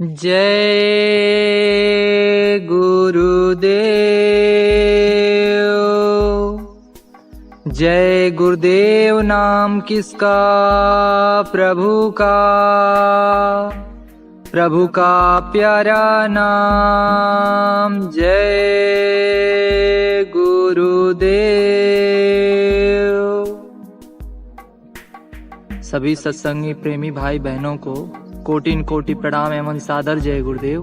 जय गुरुदेव। जय गुरुदेव नाम किसका, प्रभु का प्यारा नाम। जय गुरुदेव। सभी सत्संगी प्रेमी भाई बहनों को कोटिन कोटि प्रणाम एवं सादर जय गुरुदेव।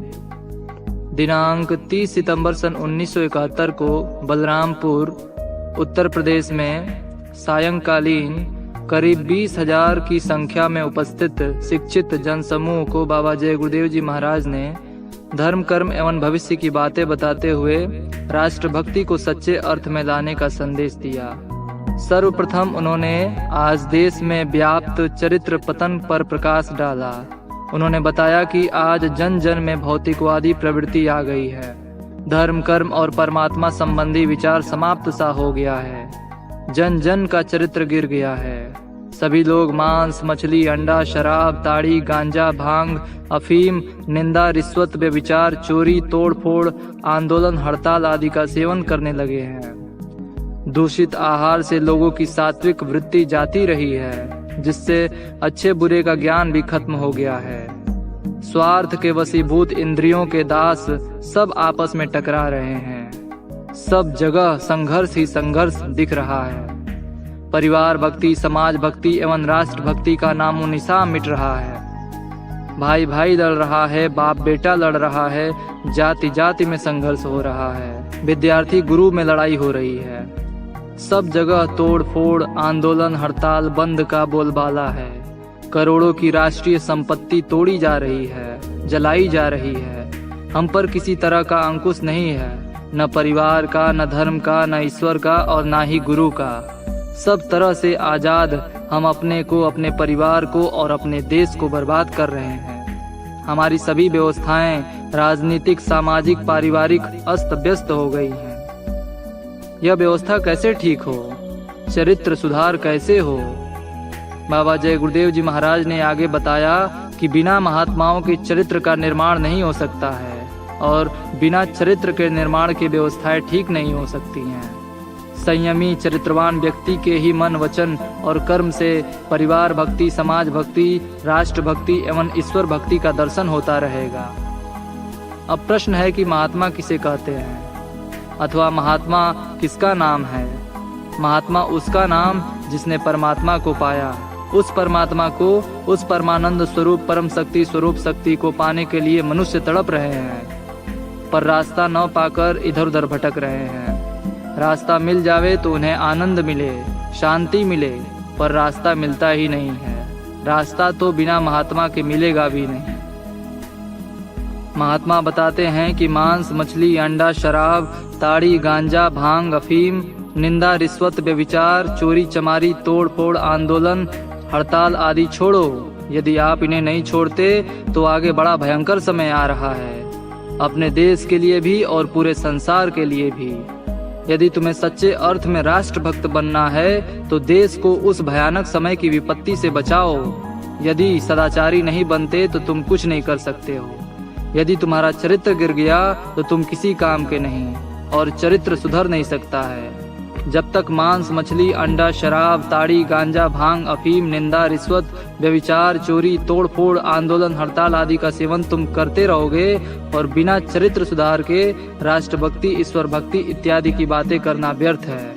दिनांक 30 सितंबर सन 1971 को बलरामपुर उत्तर प्रदेश में सायंकालीन करीब 20,000 की संख्या में उपस्थित शिक्षित जनसमूह को बाबा जय गुरुदेव जी महाराज ने धर्म कर्म एवं भविष्य की बातें बताते हुए राष्ट्रभक्ति को सच्चे अर्थ में लाने का संदेश दिया। सर्वप्रथम उन्होंने आज देश में व्याप्त चरित्र पतन पर प्रकाश डाला। उन्होंने बताया कि आज जन जन में भौतिकवादी प्रवृत्ति आ गई है। धर्म कर्म और परमात्मा संबंधी विचार समाप्त सा हो गया है। जन जन का चरित्र गिर गया है। सभी लोग मांस, मछली, अंडा, शराब, ताड़ी, गांजा, भांग, अफीम, निंदा, रिश्वत, व्यभिचार, चोरी, तोड़फोड़, आंदोलन, हड़ताल आदि का सेवन करने लगे हैं। दूषित आहार से लोगों की सात्विक वृत्ति जाती रही है, जिससे अच्छे बुरे का ज्ञान भी खत्म हो गया है। स्वार्थ के वशीभूत इंद्रियों के दास सब आपस में टकरा रहे हैं। सब जगह संघर्ष ही संघर्ष दिख रहा है। परिवार भक्ति, समाज भक्ति एवं राष्ट्र भक्ति का नामो निशान मिट रहा है। भाई भाई लड़ रहा है, बाप बेटा लड़ रहा है, जाति जाति में संघर्ष हो रहा है, विद्यार्थी गुरु में लड़ाई हो रही है। सब जगह तोड़ फोड़, आंदोलन, हड़ताल, बंद का बोलबाला है। करोड़ों की राष्ट्रीय संपत्ति तोड़ी जा रही है, जलाई जा रही है। हम पर किसी तरह का अंकुश नहीं है, न परिवार का, न धर्म का, न ईश्वर का और न ही गुरु का। सब तरह से आजाद हम अपने को, अपने परिवार को और अपने देश को बर्बाद कर रहे हैं। हमारी सभी व्यवस्थाएं राजनीतिक, सामाजिक, पारिवारिक अस्त व्यस्त हो गई हैं। यह व्यवस्था कैसे ठीक हो? चरित्र सुधार कैसे हो? बाबा जय गुरुदेव जी महाराज ने आगे बताया कि बिना महात्माओं के चरित्र का निर्माण नहीं हो सकता है और बिना चरित्र के निर्माण की व्यवस्थाएं ठीक नहीं हो सकती हैं। संयमी चरित्रवान व्यक्ति के ही मन, वचन और कर्म से परिवार भक्ति, समाज भक्ति, राष्ट्र भक्ति एवं ईश्वर भक्ति का दर्शन होता रहेगा। अब प्रश्न है कि महात्मा किसे कहते हैं अथवा महात्मा किसका नाम है? महात्मा उसका नाम जिसने परमात्मा को पाया। उस परमात्मा को, उस परमानंद स्वरूप परम शक्ति स्वरूप शक्ति को पाने के लिए मनुष्य तड़प रहे हैं, पर रास्ता न पाकर इधर उधर भटक रहे हैं। रास्ता मिल जावे तो उन्हें आनंद मिले, शांति मिले, पर रास्ता मिलता ही नहीं है। रास्ता तो बिना महात्मा के मिलेगा भी नहीं। महात्मा बताते हैं कि मांस, मछली, अंडा, शराब, ताड़ी, गांजा, भांग, अफीम, निंदा, रिश्वत, व्यभिचार, चोरी चमारी, तोड़ फोड़, आंदोलन, हड़ताल आदि छोड़ो। यदि आप इन्हें नहीं छोड़ते तो आगे बड़ा भयंकर समय आ रहा है, अपने देश के लिए भी और पूरे संसार के लिए भी। यदि तुम्हें सच्चे अर्थ में राष्ट्रभक्त बनना है तो देश को उस भयानक समय की विपत्ति से बचाओ। यदि सदाचारी नहीं बनते तो तुम कुछ नहीं कर सकते हो। यदि तुम्हारा चरित्र गिर गया तो तुम किसी काम के नहीं और चरित्र सुधर नहीं सकता है। जब तक मांस, मछली, अंडा, शराब, ताड़ी, गांजा, भांग, अफीम, निंदा, रिश्वत, व्यभिचार, चोरी, तोड़फोड़, आंदोलन, हड़ताल आदि का सेवन तुम करते रहोगे और बिना चरित्र सुधार के राष्ट्रभक्ति, ईश्वर भक्ति इत्यादि की बातें करना व्यर्थ है।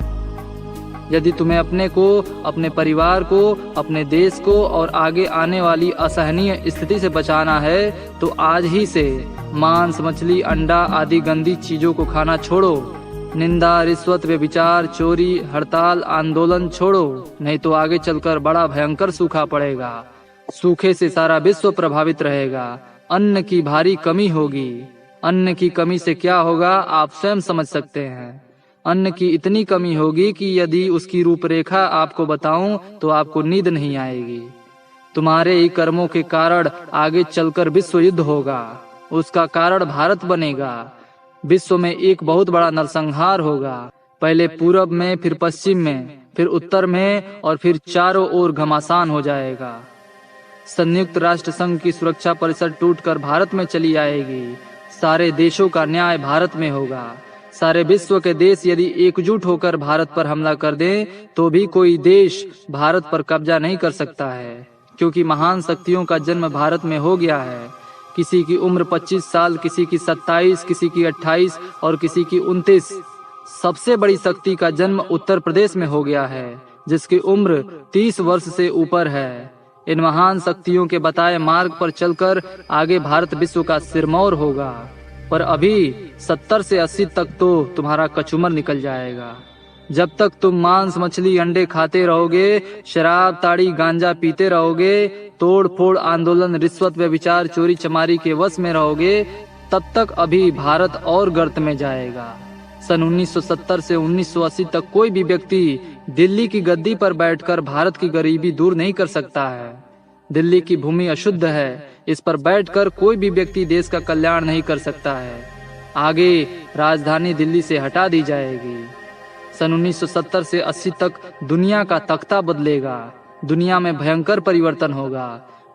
यदि तुम्हें अपने को, अपने परिवार को, अपने देश को और आगे आने वाली असहनीय स्थिति से बचाना है तो आज ही से मांस, मछली, अंडा आदि गंदी चीजों को खाना छोड़ो। निंदा, रिश्वत, व्यभिचार, चोरी, हड़ताल, आंदोलन छोड़ो, नहीं तो आगे चलकर बड़ा भयंकर सूखा पड़ेगा। सूखे से सारा विश्व प्रभावित रहेगा। अन्न की भारी कमी होगी। अन्न की कमी से क्या होगा आप स्वयं समझ सकते हैं। अन्न की इतनी कमी होगी कि यदि उसकी रूपरेखा आपको बताऊं तो आपको नींद नहीं आएगी। तुम्हारे ही कर्मों के कारण आगे चलकर विश्व युद्ध होगा। उसका कारण भारत बनेगा। विश्व में एक बहुत बड़ा नरसंहार होगा। पहले पूरब में, फिर पश्चिम में, फिर उत्तर में और फिर चारों ओर घमासान हो जाएगा। संयुक्त राष्ट्र संघ की सुरक्षा परिषद टूटकर भारत में चली आएगी। सारे देशों का न्याय भारत में होगा। सारे विश्व के देश यदि एकजुट होकर भारत पर हमला कर दें तो भी कोई देश भारत पर कब्जा नहीं कर सकता है, क्योंकि महान शक्तियों का जन्म भारत में हो गया है। किसी की उम्र 25 साल, किसी की 27, किसी की 28 और किसी की 29। सबसे बड़ी शक्ति का जन्म उत्तर प्रदेश में हो गया है, जिसकी उम्र 30 वर्ष से ऊपर है। इन महान शक्तियों के बताए मार्ग पर चलकर आगे भारत विश्व का सिरमौर होगा। पर अभी 70 से 80 तक तो तुम्हारा कचूमर निकल जाएगा। जब तक तुम मांस, मछली, अंडे खाते रहोगे, शराब, ताड़ी, गांजा पीते रहोगे, तोड़ फोड़ आंदोलन, रिश्वत, व्यभिचार, चोरी चमारी के वश में रहोगे, तब तक अभी भारत और गर्त में जाएगा। सन 1970 से 1980 तक कोई भी व्यक्ति दिल्ली की गद्दी पर बैठकर भारत की गरीबी दूर नहीं कर सकता है। दिल्ली की भूमि अशुद्ध है, इस पर बैठकर कोई भी व्यक्ति देश का कल्याण नहीं कर सकता है। आगे राजधानी दिल्ली से हटा दी जाएगी। सन 1970 से 80 तक दुनिया का तख्ता बदलेगा। दुनिया में भयंकर परिवर्तन होगा।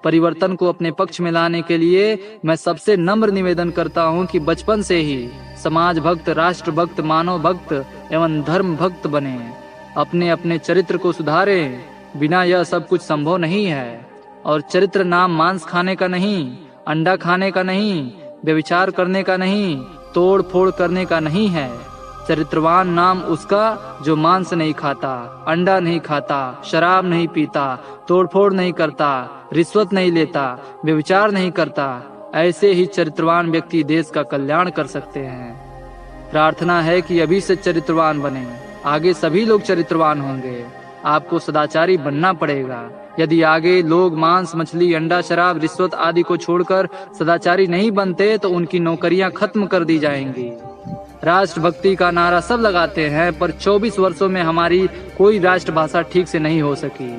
परिवर्तन को अपने पक्ष में लाने के लिए मैं सबसे नम्र निवेदन करता हूं कि बचपन से ही समाज भक्त, राष्ट्र भक्त, मानव भक्त एवं धर्म भक्त बने। अपने अपने चरित्र को सुधारें। बिना यह सब कुछ संभव नहीं है। और चरित्र नाम मांस खाने का नहीं, अंडा खाने का नहीं, व्यभिचार करने का नहीं, तोड़ फोड़ करने का नहीं है। चरित्रवान नाम उसका जो मांस नहीं खाता, अंडा नहीं खाता, शराब नहीं पीता, तोड़फोड़ नहीं करता, रिश्वत नहीं लेता, व्यभिचार नहीं करता। ऐसे ही चरित्रवान व्यक्ति देश का कल्याण कर सकते हैं। प्रार्थना है कि अभी से चरित्रवान बने। आगे सभी लोग चरित्रवान होंगे। आपको सदाचारी बनना पड़ेगा। यदि आगे लोग मांस, मछली, अंडा, शराब, रिश्वत आदि को छोड़कर सदाचारी नहीं बनते तो उनकी नौकरियां खत्म कर दी जाएंगी। राष्ट्रभक्ति का नारा सब लगाते हैं, पर 24 वर्षों में हमारी कोई राष्ट्रभाषा ठीक से नहीं हो सकी।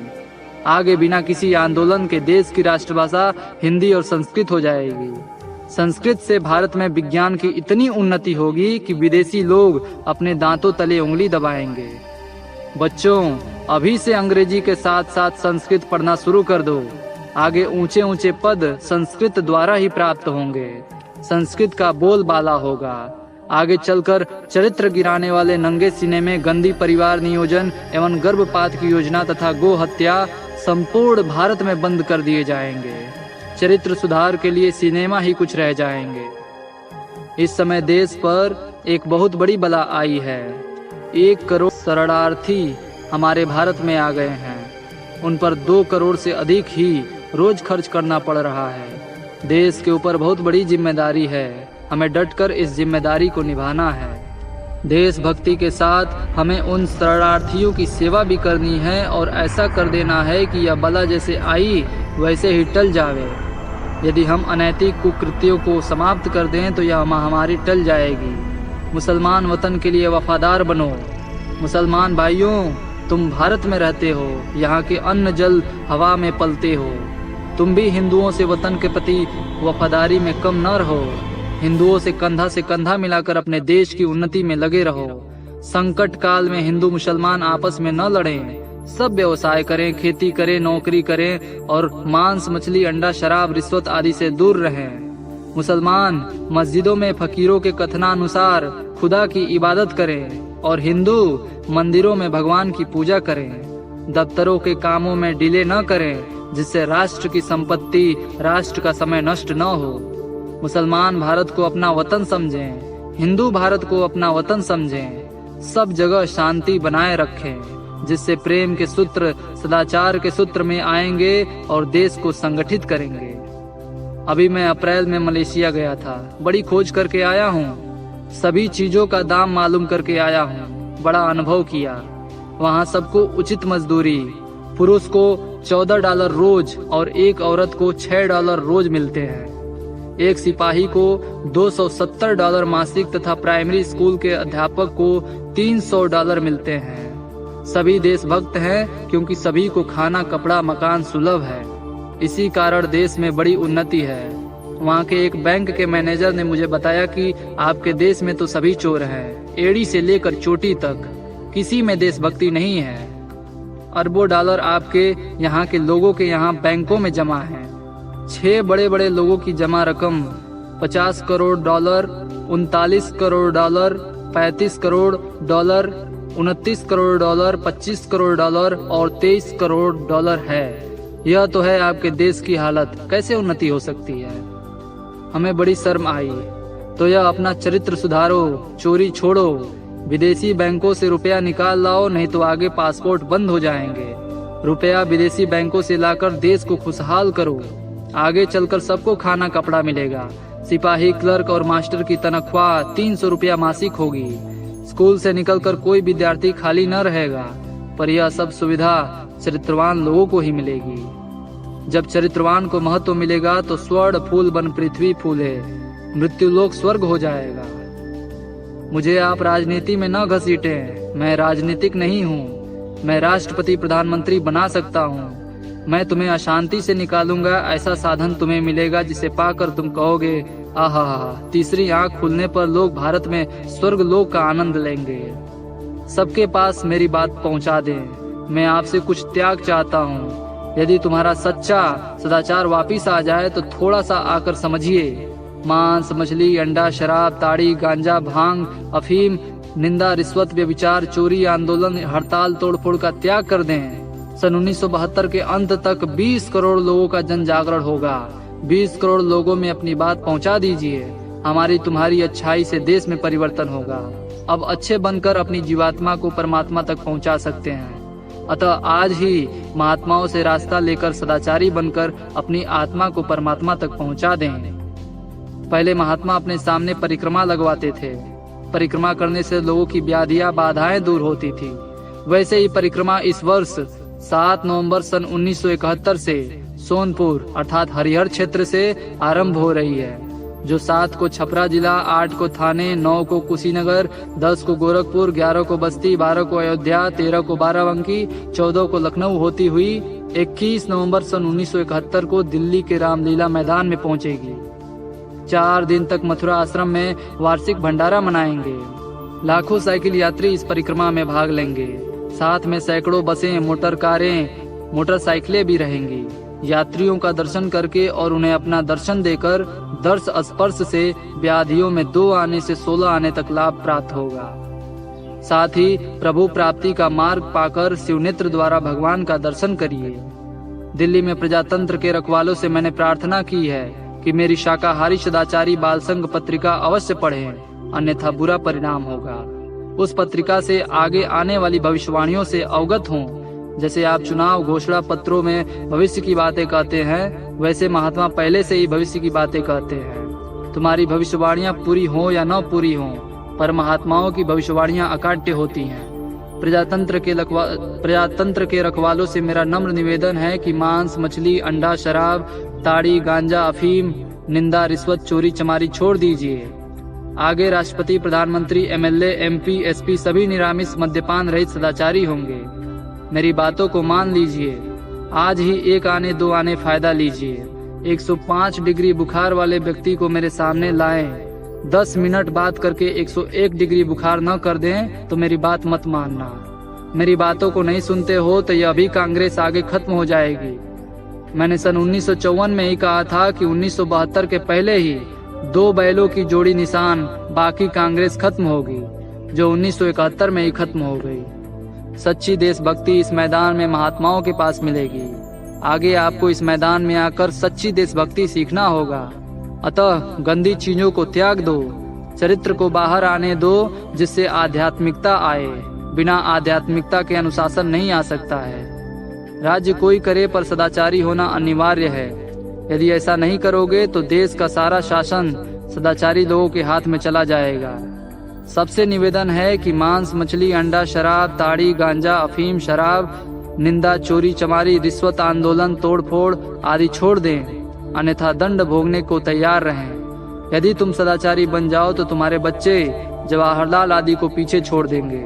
आगे बिना किसी आंदोलन के देश की राष्ट्रभाषा हिंदी और संस्कृत हो जाएगी। संस्कृत से भारत में विज्ञान की इतनी उन्नति होगी कि विदेशी लोग अपने दांतों तले उंगली दबाएंगे। बच्चों, अभी से अंग्रेजी के साथ साथ संस्कृत पढ़ना शुरू कर दो। आगे ऊंचे ऊंचे पद संस्कृत द्वारा ही प्राप्त होंगे। संस्कृत का बोलबाला होगा। आगे चलकर चरित्र गिराने वाले नंगे सीने में गंदी परिवार नियोजन एवं गर्भपात की योजना तथा गो हत्या संपूर्ण भारत में बंद कर दिए जाएंगे। चरित्र सुधार के लिए सिनेमा ही कुछ रह जाएंगे। इस समय देश पर एक बहुत बड़ी बला आई है। 1 करोड़ शरणार्थी हमारे भारत में आ गए हैं। उन पर 2 करोड़ से अधिक ही रोज खर्च करना पड़ रहा है। देश के ऊपर बहुत बड़ी जिम्मेदारी है। हमें डटकर इस जिम्मेदारी को निभाना है। देशभक्ति के साथ हमें उन शरणार्थियों की सेवा भी करनी है और ऐसा कर देना है कि यह बला जैसे आई वैसे ही टल जावे। यदि हम अनैतिक कुकृत्यों को समाप्त कर दें तो यह महामारी टल जाएगी। मुसलमान वतन के लिए वफादार बनो। मुसलमान भाइयों, तुम भारत में रहते हो, यहाँ के अन्न जल हवा में पलते हो। तुम भी हिंदुओं से वतन के प्रति वफादारी में कम न रहो। हिंदुओं से कंधा मिलाकर अपने देश की उन्नति में लगे रहो। संकट काल में हिंदू मुसलमान आपस में न लड़ें। सब व्यवसाय करें, खेती करें, नौकरी करें और मांस, मछली, अंडा, शराब, रिश्वत आदि से दूर रहें। मुसलमान मस्जिदों में फकीरों के कथनानुसार खुदा की इबादत करें और हिंदू मंदिरों में भगवान की पूजा करें। दफ्तरों के कामों में डिले न करें, जिससे राष्ट्र की संपत्ति, राष्ट्र का समय नष्ट न हो। मुसलमान भारत को अपना वतन समझें, हिंदू भारत को अपना वतन समझें। सब जगह शांति बनाए रखें, जिससे प्रेम के सूत्र सदाचार के सूत्र में आएंगे और देश को संगठित करेंगे। अभी मैं अप्रैल में मलेशिया गया था। बड़ी खोज करके आया हूँ। सभी चीजों का दाम मालूम करके आया हूँ। बड़ा अनुभव किया। वहाँ सबको उचित मजदूरी, पुरुष को $14 रोज और एक औरत को $6 रोज मिलते हैं। एक सिपाही को $270 मासिक तथा प्राइमरी स्कूल के अध्यापक को $300 मिलते हैं। सभी देशभक्त हैं क्योंकि सभी को खाना, कपड़ा, मकान सुलभ है। इसी कारण देश में बड़ी उन्नति है। वहाँ के एक बैंक के मैनेजर ने मुझे बताया कि आपके देश में तो सभी चोर हैं, एड़ी से लेकर चोटी तक, किसी में देशभक्ति नहीं है। अरबों डॉलर आपके यहाँ के लोगों के यहाँ बैंकों में जमा हैं। 6 बड़े बड़े लोगों की जमा रकम $50 crore, 39 crore dollar, 35 crore dollar, 29 crore dollar, 25 crore dollar और 23 करोड़ डॉलर है। यह तो है आपके देश की हालत, कैसे उन्नति हो सकती है। हमें बड़ी शर्म आई। तो यह अपना चरित्र सुधारो, चोरी छोड़ो, विदेशी बैंकों से रुपया निकाल लाओ, नहीं तो आगे पासपोर्ट बंद हो जाएंगे। रुपया विदेशी बैंकों से लाकर देश को खुशहाल करो, आगे चलकर सबको खाना कपड़ा मिलेगा। सिपाही, क्लर्क और मास्टर की तनख्वाह 300 रुपया मासिक होगी। स्कूल से निकलकर कोई विद्यार्थी खाली न रहेगा, पर यह सब सुविधा चरित्रवान लोगों को ही मिलेगी। जब चरित्रवान को महत्व मिलेगा तो स्वर्ण फूल बन पृथ्वी फूले, मृत्युलोक स्वर्ग हो जाएगा। मुझे आप राजनीति में न घसीटें, मैं राजनीतिक नहीं हूँ। मैं राष्ट्रपति प्रधानमंत्री बना सकता हूँ। मैं तुम्हें अशांति से निकालूंगा, ऐसा साधन तुम्हें मिलेगा जिसे पाकर तुम कहोगे आहा। तीसरी आंख खुलने पर लोग भारत में स्वर्ग लोक का आनंद लेंगे। सबके पास मेरी बात पहुंचा दें। मैं आपसे कुछ त्याग चाहता हूं। यदि तुम्हारा सच्चा सदाचार वापिस आ जाए तो थोड़ा सा आकर समझिए। मांस, मछली, अंडा, शराब, ताड़ी, गांजा, भांग, अफीम, निंदा, रिश्वत, व्यभिचार, चोरी, आंदोलन, हड़ताल, तोड़फोड़ का त्याग कर दें। सन 1972 के अंत तक 20 करोड़ लोगों का जन जागरण होगा। 20 करोड़ लोगों में अपनी बात पहुंचा दीजिए। हमारी तुम्हारी अच्छाई से देश में परिवर्तन होगा। अब अच्छे बनकर अपनी जीवात्मा को परमात्मा तक पहुंचा सकते हैं। अतः आज ही महात्माओं से रास्ता लेकर सदाचारी बनकर अपनी आत्मा को परमात्मा तक पहुंचा दें। पहले महात्मा अपने सामने परिक्रमा लगवाते थे। परिक्रमा करने से लोगों की व्याधियां, बाधाएं दूर होती थी। वैसे ही परिक्रमा इस वर्ष 7 नवंबर सन 1971 से सोनपुर अर्थात हरिहर क्षेत्र से आरंभ हो रही है, जो 7 को छपरा जिला, 8 को थाने, 9 को कुशीनगर, 10 को गोरखपुर, 11 को बस्ती, 12 को अयोध्या, 13 को बाराबंकी, 14 को लखनऊ होती हुई 21 नवंबर सन 1971 को दिल्ली के रामलीला मैदान में पहुंचेगी। 4 दिन तक मथुरा आश्रम में वार्षिक भंडारा मनाएंगे। लाखों साइकिल यात्री इस परिक्रमा में भाग लेंगे। साथ में सैकड़ों बसें, मोटर कारें, मोटरसाइकिलें भी रहेंगी। यात्रियों का दर्शन करके और उन्हें अपना दर्शन देकर दर्श स्पर्श से व्याधियों में 2 आने से 16 आने तक लाभ प्राप्त होगा। साथ ही प्रभु प्राप्ति का मार्ग पाकर शिवनेत्र द्वारा भगवान का दर्शन करिए। दिल्ली में प्रजातंत्र के रखवालों से मैंने प्रार्थना की है कि मेरी शाकाहारी सदाचारी बाल संघ पत्रिका अवश्य पढ़ें, अन्यथा बुरा परिणाम होगा। उस पत्रिका से आगे आने वाली भविष्यवाणियों से अवगत हों। जैसे आप चुनाव घोषणा पत्रों में भविष्य की बातें कहते हैं, वैसे महात्मा पहले से ही भविष्य की बातें कहते हैं। तुम्हारी भविष्यवाणियां पूरी हो या न पूरी हो, पर महात्माओं की भविष्यवाणियां अकाट्य होती हैं। प्रजातंत्र के रखवालों से मेरा नम्र निवेदन है कि मांस, मछली, अंडा, शराब, ताड़ी, गांजा, अफीम, निंदा, रिश्वत, चोरी चमारी छोड़ दीजिए। आगे राष्ट्रपति, प्रधानमंत्री, MLA, MP, SP सभी निरामिष मद्यपान रहित सदाचारी होंगे। मेरी बातों को मान लीजिए। आज ही 1 आने 2 आने फायदा लीजिए। 105 डिग्री बुखार वाले व्यक्ति को मेरे सामने लाएं। 10 मिनट बात करके 101 डिग्री बुखार न कर दें तो मेरी बात मत मानना। मेरी बातों को नहीं सुनते हो तो यह भी कांग्रेस आगे खत्म हो जाएगी। मैंने सन 1954 में ही कहा था कि 1972 के पहले ही 2 बैलों की जोड़ी निशान, बाकी कांग्रेस खत्म होगी, जो 1971 में ही खत्म हो गई। सच्ची देशभक्ति इस मैदान में महात्माओं के पास मिलेगी। आगे आपको इस मैदान में आकर सच्ची देशभक्ति सीखना होगा। अतः गंदी चीजों को त्याग दो, चरित्र को बाहर आने दो, जिससे आध्यात्मिकता आए। बिना आध्यात्मिकता के अनुशासन नहीं आ सकता है। राज्य कोई करे पर सदाचारी होना अनिवार्य है। यदि ऐसा नहीं करोगे तो देश का सारा शासन सदाचारी लोगों के हाथ में चला जाएगा। सबसे निवेदन है कि मांस, मछली, अंडा, शराब, ताड़ी, गांजा, अफीम, शराब, निंदा, चोरी चमारी, रिश्वत, आंदोलन, तोड़फोड़ आदि छोड़ दें, अन्यथा दंड भोगने को तैयार रहें। यदि तुम सदाचारी बन जाओ तो तुम्हारे बच्चे जवाहरलाल आदि को पीछे छोड़ देंगे।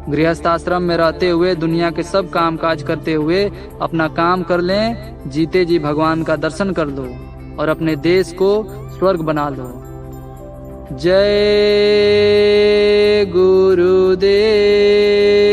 गृहस्थ आश्रम में रहते हुए दुनिया के सब काम काज करते हुए अपना काम कर लें, जीते जी भगवान का दर्शन कर लो और अपने देश को स्वर्ग बना लो। जय गुरुदेव।